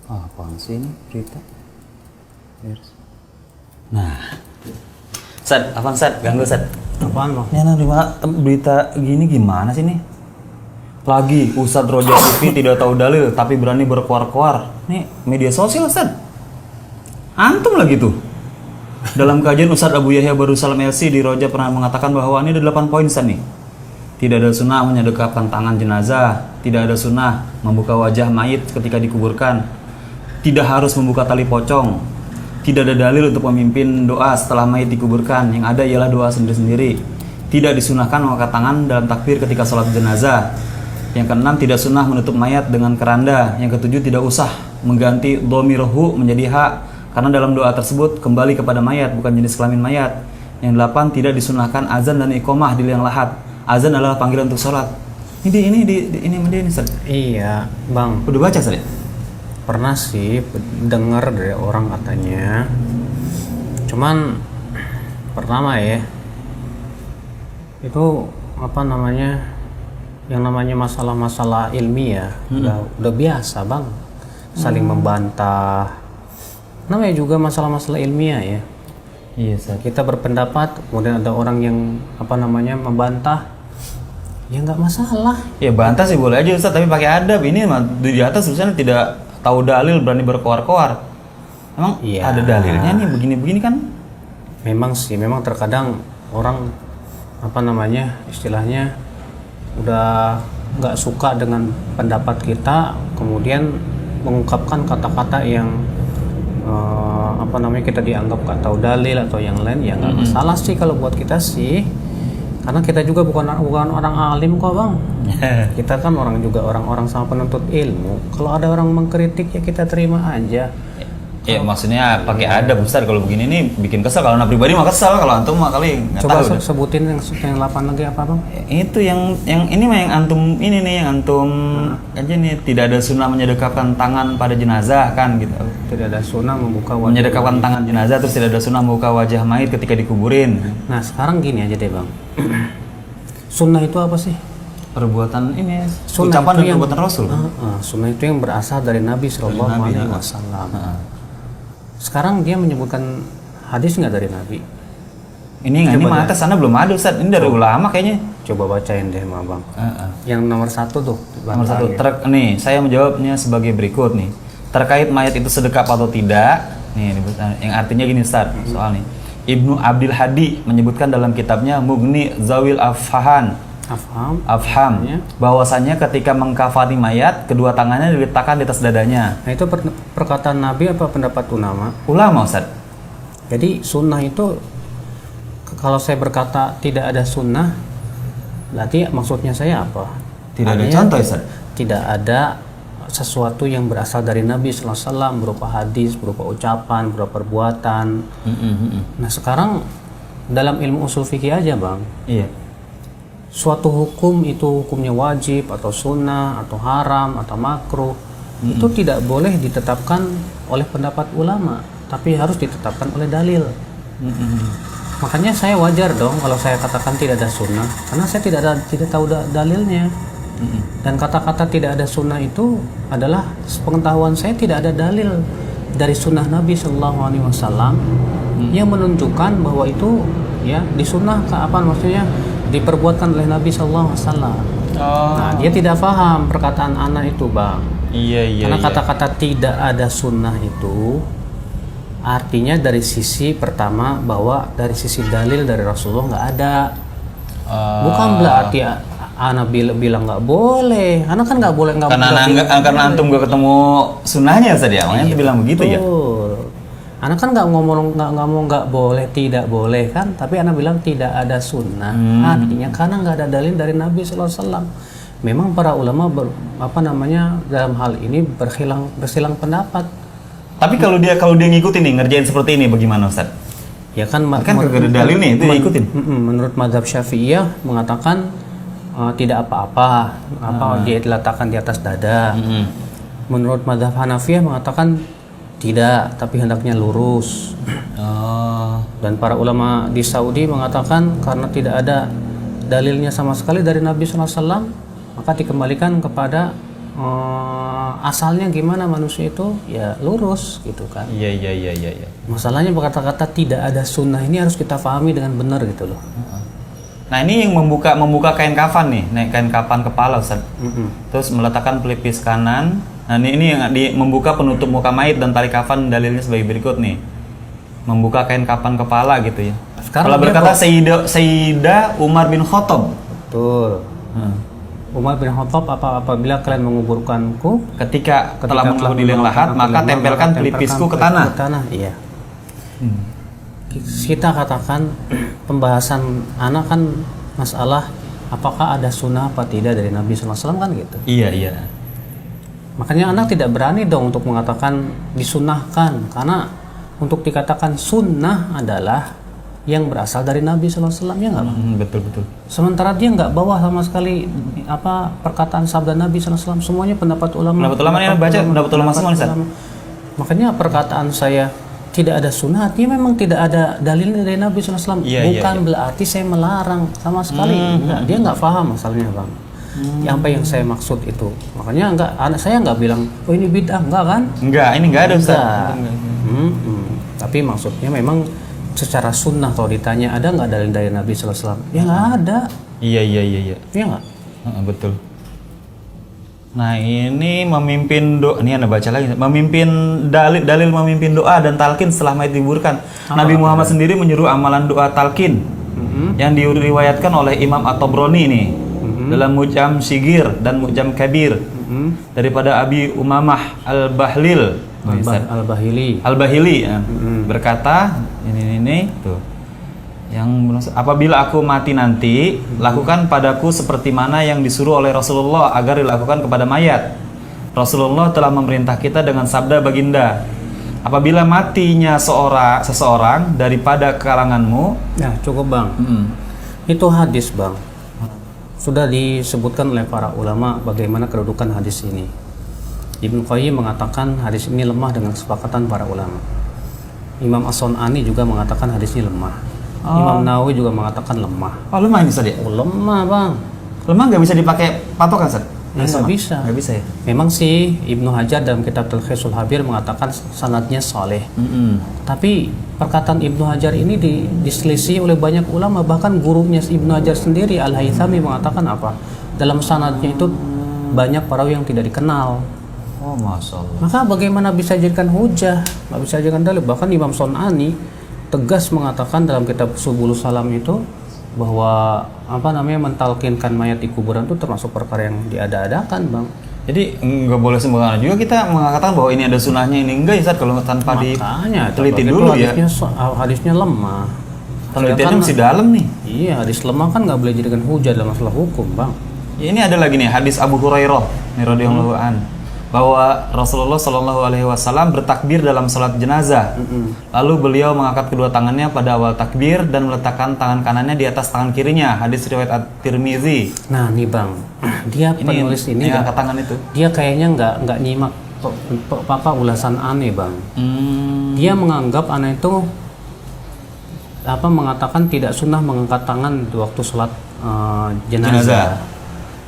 Apaan sih ini berita? Yes. Nah, Sad, apaan Sad? Ganggu Sad? Apaan bang? Ini anak berita gini gimana sih nih? Lagi Ustadz Roja TV tidak tahu dalil tapi berani berkoar-koar. Nih media sosial Sad. Antum lagi tuh. Dalam kajian Ustadz Abu Yahya Barussalam LC di Roja pernah mengatakan bahwa ini ada 8 poin Sad nih. Tidak ada sunnah menyedekapkan tangan jenazah, tidak ada sunnah membuka wajah mayit ketika dikuburkan, tidak harus membuka tali pocong, tidak ada dalil untuk memimpin doa setelah mayit dikuburkan, yang ada ialah doa sendiri-sendiri, tidak disunahkan mengangkat tangan dalam takbir ketika sholat jenazah, yang keenam tidak sunnah menutup mayat dengan keranda, yang ketujuh tidak usah mengganti dhomirhu menjadi hak, karena dalam doa tersebut kembali kepada mayat bukan jenis kelamin mayat, yang delapan tidak disunahkan azan dan iqomah di liang lahat. Azan adalah panggilan untuk sholat. Ini Ustaz. Iya bang. Udah baca Ustaz ya? Pernah sih dengar dari orang katanya. Cuman pertama ya, itu apa namanya, yang namanya masalah-masalah ilmiah udah biasa bang, saling membantah. Namanya juga masalah-masalah ilmiah ya. Iya Ustaz. Kita berpendapat, kemudian ada orang yang apa namanya membantah. Ya nggak masalah. Ya bantah sih boleh aja Ustaz, tapi pakai adab. Ini di atas tulisannya tidak tahu dalil berani berkoar-koar. Emang ya, ada dalilnya nih begini-begini kan? Memang sih, memang terkadang orang apa namanya istilahnya udah nggak suka dengan pendapat kita, kemudian mengungkapkan kata-kata yang apa namanya kita dianggap nggak tahu dalil atau yang lain. Ya nggak masalah sih kalau buat kita sih. Karena kita juga bukan orang alim kok bang. Kita kan orang-orang sama penuntut ilmu. Kalau ada orang mengkritik ya kita terima aja. Ya maksudnya pakai adab Ustaz, kalau begini nih bikin kesel. Kalau anak pribadi mah kesel, kalau antum mah kali nggak tahu. Coba sebutin yang 8 lagi apa bang? Itu yang ini mah yang antum ini nih yang antum aja nih, tidak ada sunnah menyedekapkan tangan pada jenazah kan gitu. Tidak ada sunnah membuka wajah. Menyedekapkan tangan jenazah, terus tidak ada sunnah membuka wajah mayit ketika dikuburin. Nah sekarang gini aja deh bang. Sunnah itu apa sih? Perbuatan ini, Sunnah ucapan dan yang, perbuatan Rasul. Sunnah itu yang berasal dari Nabi Shallallahu Alaihi Wasallam. Sekarang dia menyebutkan hadis nggak dari Nabi? Ini mata sana belum ada Ustaz. Ini dari ulama kayaknya. Coba bacain deh ma bang. Yang nomor 1 tuh. Nomor 1. Nih saya menjawabnya sebagai berikut nih. Terkait mayat itu sedekap atau tidak. Nih yang artinya gini Ustaz. Soal nih. Ibnu Abdil Hadi menyebutkan dalam kitabnya Mughni Zawil Afham ya, bahwasanya ketika mengkafani mayat kedua tangannya diletakkan di atas dadanya. Nah itu perkataan Nabi apa pendapat ulama? Ulama Ustaz. Jadi sunnah itu kalau saya berkata tidak ada sunnah, berarti maksudnya saya apa? Tidak ada contoh Ustaz. Tidak ada sesuatu yang berasal dari Nabi Sallallahu Alaihi Wasallam berupa hadis, berupa ucapan, berupa perbuatan. Nah sekarang dalam ilmu usul fikih aja bang. Iya. Suatu hukum itu hukumnya wajib atau sunnah atau haram atau makruh itu tidak boleh ditetapkan oleh pendapat ulama, tapi harus ditetapkan oleh dalil. Makanya saya wajar dong kalau saya katakan tidak ada sunnah, karena saya tidak tahu dalilnya. Dan kata-kata tidak ada sunnah itu adalah pengetahuan saya tidak ada dalil dari sunnah Nabi Shallallahu Alaihi Wasallam yang menunjukkan bahwa itu ya disunnahkan, apa maksudnya diperbuatkan oleh Nabi Shallallahu Alaihi Wasallam. Nah dia tidak paham perkataan anak itu bang. Iya. Karena kata-kata tidak ada sunnah itu artinya dari sisi pertama bahwa dari sisi dalil dari Rasulullah nggak ada. Bukan berarti anak bilang nggak boleh. Anak kan nggak boleh karena antum gak ketemu sunnahnya saja. Makanya dia bilang begitu ya. Anak kan nggak ngomong nggak boleh, tidak boleh kan, tapi anak bilang tidak ada sunnah. Artinya karena nggak ada dalil dari Nabi Sallallahu Alaihi Wasallam. Memang para ulama dalam hal ini bersilang pendapat. Tapi kalau dia ngikutin nih ngerjain seperti ini bagaimana Ustaz? Ya kan gak ada dalil nih itu ngikutin. Menurut mazhab Syafi'iyah mengatakan tidak apa-apa, dia diletakkan di atas dada. Menurut mazhab Hanafiyah mengatakan tidak, tapi hendaknya lurus. Dan para ulama di Saudi mengatakan karena tidak ada dalilnya sama sekali dari Nabi SAW, maka dikembalikan kepada asalnya gimana manusia itu ya lurus gitu kan. Iya. Masalahnya berkata-kata tidak ada sunnah ini harus kita pahami dengan benar gitu loh. Nah ini yang membuka kain kafan nih, kain kafan kepala Ustaz. Terus meletakkan pelipis kanan. Nah ini yang membuka penutup muka mayit dan tali kafan, dalilnya sebagai berikut nih. Membuka kain kafan kepala gitu ya. Sekarang kalau berkata Sayyidah Umar bin Khattab. Betul. Umar bin Khattab apabila kalian menguburkanku Ketika telah mengaku di liang lahat, maka tempelkan pelipisku ke tanah. Iya. Kita katakan pembahasan anak kan masalah apakah ada sunnah apa tidak dari Nabi SAW kan gitu. Iya. Makanya anak tidak berani dong untuk mengatakan disunahkan, karena untuk dikatakan sunnah adalah yang berasal dari Nabi SAW, ya nggak Bang? Betul. Sementara dia nggak bawa sama sekali perkataan sabda Nabi SAW, semuanya pendapat ulama. Pendapat ulama semua Ustaz. Makanya perkataan saya tidak ada sunnah, artinya memang tidak ada dalil dari Nabi SAW. Bukan berarti saya melarang sama sekali. Dia nggak paham masalahnya Bang. Apa yang saya maksud itu. Makanya anak saya nggak bilang, oh ini bid'ah, enggak kan? Enggak, ini enggak ada Ustaz. Tapi maksudnya memang secara sunnah kalau ditanya ada nggak dalil dari Nabi SAW? Ya nggak ada. Iya. Iya nggak? Betul. Nah ini memimpin doa, ini Anda baca lagi. Memimpin dalil memimpin doa dan talqin setelah mayit dikuburkan. Nabi Muhammad sendiri menyuruh amalan doa talqin yang diriwayatkan oleh Imam At-Tabrani nih dalam Mu'jam Shigir dan Mu'jam Kabir daripada Abi Umamah Al-Bahili ya. Berkata ini tuh. Yang apabila aku mati nanti, lakukan padaku seperti mana yang disuruh oleh Rasulullah agar dilakukan kepada mayat. Rasulullah telah memerintah kita dengan sabda baginda, apabila matinya seseorang daripada kalanganmu. Nah cukup Bang. Itu hadis Bang. Sudah disebutkan oleh para ulama bagaimana kedudukan hadis ini. Ibnu Qayyim mengatakan hadis ini lemah dengan kesepakatan para ulama. Imam As-Sun'ani juga mengatakan hadis ini lemah. Imam Nawawi juga mengatakan lemah. Oh lemah ini Ustaz ya? Lemah Bang. Lemah nggak bisa dipakai patokan Ustaz? Nggak bisa. Nggak bisa ya? Memang sih Ibnu Hajar dalam kitab Talkhisul Habir mengatakan sanadnya saleh. Tapi perkataan Ibnu Hajar ini diselisih oleh banyak ulama, bahkan gurunya Ibnu Hajar sendiri Al-Haythami mengatakan apa? Dalam sanadnya itu banyak perawi yang tidak dikenal. Oh masya Allah. Maka bagaimana bisa jadikan hujah? Nggak bisa jadikan dalil. Bahkan Imam Sun'ani tegas mengatakan dalam kitab Subulus Salam itu bahwa mentalkinkan mayat di kuburan itu termasuk perkara yang diada-adakan Bang. Jadi nggak boleh sembarangan juga kita mengatakan bahwa ini ada sunnahnya, ini enggak ya Ustaz, kalau tanpa diteliti dulu ya. Hadisnya lemah. Penelitiannya mesti dalam nih. Iya, hadis lemah kan nggak boleh jadikan hujah dalam masalah hukum Bang. Ya, ini ada lagi nih hadis Abu Hurairah radhiyallahu an bahwa Rasulullah Shallallahu Alaihi Wasallam bertakbir dalam sholat jenazah. Lalu beliau mengangkat kedua tangannya pada awal takbir dan meletakkan tangan kanannya di atas tangan kirinya. Hadis riwayat At-Tirmizi. Nah nih Bang, dia penulis ini angkat tangan itu. Dia kayaknya nggak nyimak ulasan aneh Bang. Dia menganggap aneh itu mengatakan tidak sunnah mengangkat tangan di waktu sholat jenazah.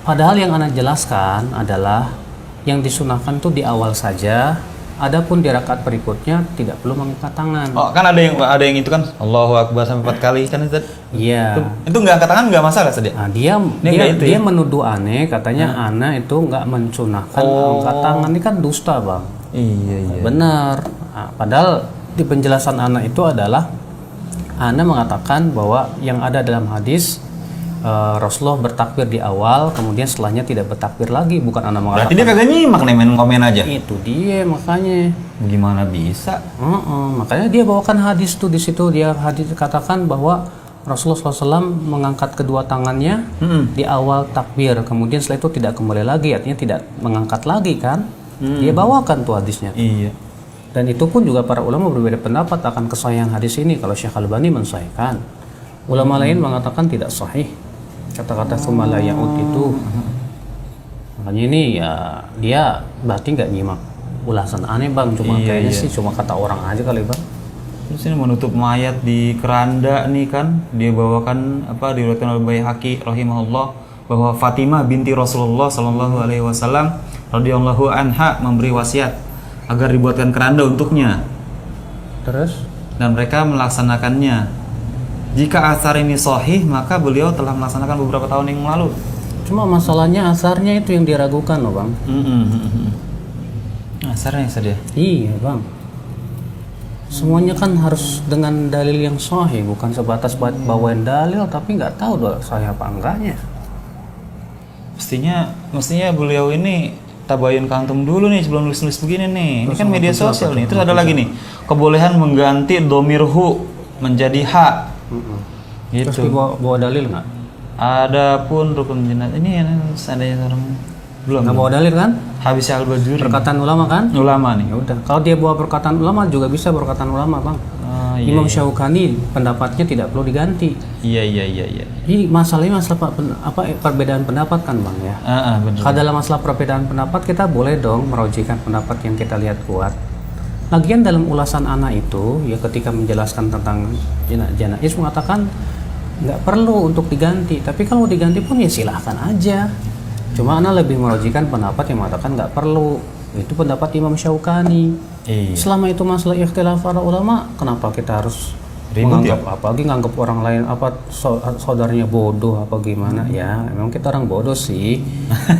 Padahal yang Anda jelaskan adalah yang disunahkan tuh di awal saja. Adapun di rakaat berikutnya tidak perlu mengangkat tangan. Oh, kan ada yang itu kan Allahu Akbar sampai 4 kali kan Ustaz? Iya. Itu nggak angkat tangan nggak masalah Ustaz? Nah, dia menuduh aneh, katanya ana itu nggak mensunahkan angkat tangan. Ini kan dusta, Bang. Iya. Benar. Nah, padahal di penjelasan ana itu adalah ana mengatakan bahwa yang ada dalam hadis Rasulullah bertakbir di awal, kemudian setelahnya tidak bertakbir lagi, bukan anak mengatakan. Berarti dia kagak nyimak nih, main komen aja. Itu dia makanya. Gimana bisa? Makanya dia bawakan hadis tuh di situ, dia hadis katakan bahwa Rasulullah SAW mengangkat kedua tangannya di awal takbir, kemudian setelah itu tidak kembali lagi, artinya tidak mengangkat lagi kan? Dia bawakan tuh hadisnya. Iya. Dan itu pun juga para ulama berbeda pendapat akan kesahihan hadis ini. Kalau Syekh Al-Albani mensahihkan, ulama lain mengatakan tidak sahih. Kata-kata sumala ya'ud itu, makanya ini ya dia berarti nggak nyimak ulasan aneh Bang, cuma kayaknya sih cuma kata orang aja kali Bang. Terus ini menutup mayat di keranda nih kan, dia bawakan diriwayatkan oleh Baihaqi rahimahullah bahwa Fatimah binti Rasulullah Shallallahu Alaihi Wasallam radhiyallahu anha memberi wasiat agar dibuatkan keranda untuknya. Terus? Dan mereka melaksanakannya. Jika asar ini sahih, maka beliau telah melaksanakan beberapa tahun yang lalu. Cuma masalahnya asarnya itu yang diragukan loh bang. Asarnya saja. Iya bang. Semuanya kan harus dengan dalil yang sahih, bukan sebatas bawain dalil tapi nggak tahu sahih apa enggaknya. Mestinya beliau ini tabayun kantum dulu nih sebelum nulis begini nih. Ini kan media sosial nih. Terus ada lagi nih, kebolehan mengganti domirhu menjadi ha. Gitu. Terus bawa dalil nggak? Adapun rukun jenazah ini seandainya orang belum. Nggak bawa dalil kan? Habis al-Bajuri. Perkataan ulama kan? Ulama nih. Ya udah. Kalau dia bawa perkataan ulama juga bisa perkataan ulama bang. Iya, Imam Syaukani pendapatnya tidak perlu diganti. Iya. Jadi masalahnya perbedaan pendapat kan bang ya. Benar. Kalau dalam masalah perbedaan pendapat kita boleh dong merojikan pendapat yang kita lihat kuat. Lagian dalam ulasan anak itu ya ketika menjelaskan tentang janais mengatakan nggak perlu untuk diganti. Tapi kalau diganti pun ya silahkan aja. Cuma anak lebih merojikan pendapat yang mengatakan nggak perlu. Itu pendapat Imam Syaukani. Selama itu masalah ikhtilaf para ulama, kenapa kita harus menganggap apalagi nganggap orang lain saudaranya bodoh apa gimana? Ya, memang kita orang bodoh sih.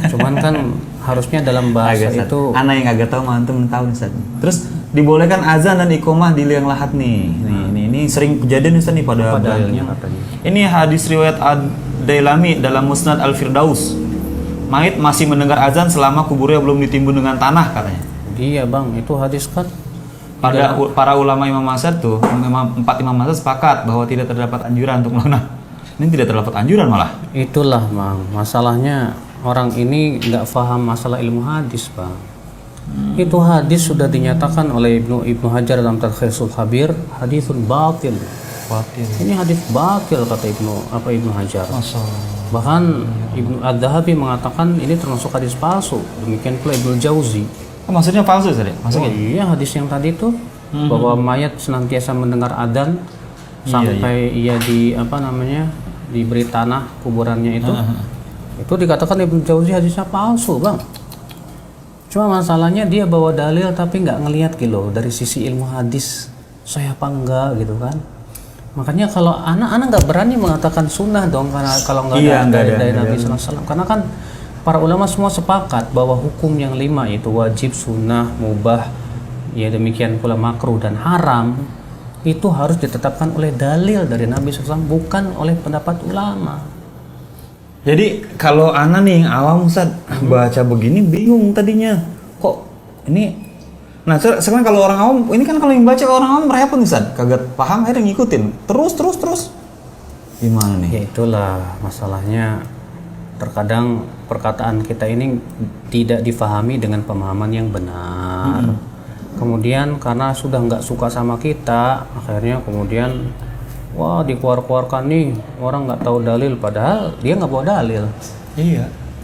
Cuman kan harusnya dalam bahasa itu anak yang agak tahu mantum tahu Ustaz. Terus dibolehkan azan dan iqomah di liang lahat nih. Ini sering kejadian Ustaz nih pada dalilnya katanya. Ini hadis riwayat Ad-Dailami dalam Musnad Al-Firdaus. Mayit masih mendengar azan selama kuburnya belum ditimbun dengan tanah katanya. Iya bang, itu hadis kan. Para ulama Imam Mazhab tuh, empat Imam Mazhab sepakat bahwa tidak terdapat anjuran untuk melakukan. Ini tidak terdapat anjuran malah. Itulah bang, masalahnya orang ini nggak paham masalah ilmu hadis bang. Itu hadis sudah dinyatakan oleh Ibnu Hajar dalam Talkhisul Khabir, hadisun batil. Ini hadis batil kata Ibnu Hajar. Bahkan Ibnu Ad-Dhahabi mengatakan ini termasuk hadis palsu. Demikian pula Ibnu Jauzi. Maksudnya palsu tadi? Maksudnya? Iya hadis yang tadi itu bahwa mayat senantiasa mendengar adzan sampai ia diberi tanah kuburannya itu. Itu dikatakan Ibnu Jauzi hadisnya palsu bang. Cuma masalahnya dia bawa dalil tapi nggak ngelihat gitu dari sisi ilmu hadis saya apa enggak gitu kan. Makanya kalau anak nggak berani mengatakan sunnah dong karena kalau nggak ada dari Nabi SAW. Karena kan para ulama semua sepakat bahwa hukum yang 5 itu wajib, sunnah, mubah, ya demikian pula makruh dan haram itu harus ditetapkan oleh dalil dari Nabi SAW bukan oleh pendapat ulama. Jadi kalau anak nih yang awam Ustaz baca begini bingung tadinya kok ini. Nah sekarang kalau orang awam ini kan kalau yang baca orang awam repot Ustaz kagak paham akhirnya ngikutin terus gimana nih? Ya itulah masalahnya. Terkadang perkataan kita ini tidak difahami dengan pemahaman yang benar. Kemudian karena sudah nggak suka sama kita, akhirnya kemudian wah dikeluarkan nih orang nggak tahu dalil padahal dia nggak bawa dalil.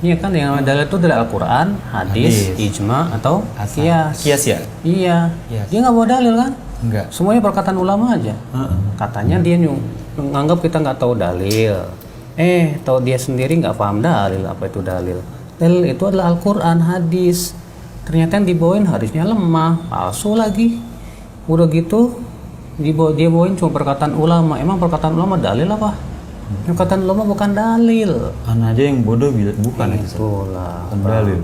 Iya kan yang dalil itu dari Al-Quran, hadis, ijma atau qiyas. Qiyas ya? Iya. Dia nggak bawa dalil kan? Enggak. Semuanya perkataan ulama aja. Katanya dia nganggap kita nggak tahu dalil. Tahu dia sendiri nggak paham dalil. Apa itu dalil? Dalil itu adalah Al-Quran, hadis. Ternyata yang dibawain hadisnya lemah, palsu lagi. Udah gitu dia bawain cuma perkataan ulama. Emang perkataan ulama dalil apa? Perkataan ulama bukan dalil. Anak aja yang bodoh bukan itulah dalil.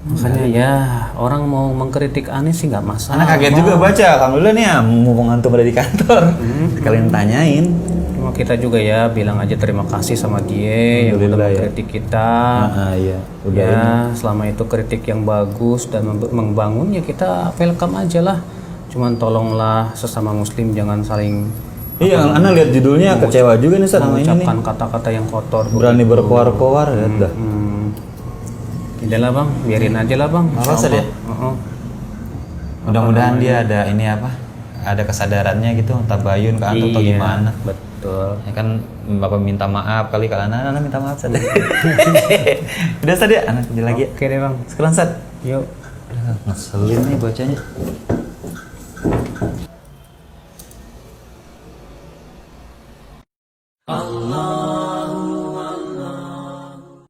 Makanya ya orang mau mengkritik Anies sih nggak masalah. Anak kaget juga baca. Alhamdulillah nih ya mumpung antum ada di kantor. Kalian tanyain. Cuma kita juga ya bilang aja terima kasih sama dia yang udah mengkritik kita. Selama itu kritik yang bagus dan membangun ya kita welcome aja lah. Cuman tolonglah sesama muslim jangan saling. Iya, anak lihat judulnya kecewa juga nih sama ini. Mengucapkan kata-kata yang kotor. Berani berkoar-koar ya dah. Udahlah bang, biarin aja lah bang. Masa deh. Mudah-mudahan dia ada ini ada kesadarannya gitu, tabayun ke antum atau gimana. Betul. Ya kan Bapak minta maaf kali kalau anak minta maaf saja. Udah saja anak kerja lagi. Oke deh bang. Sekarang Sat. Yuk. Ngeselin nih bacanya.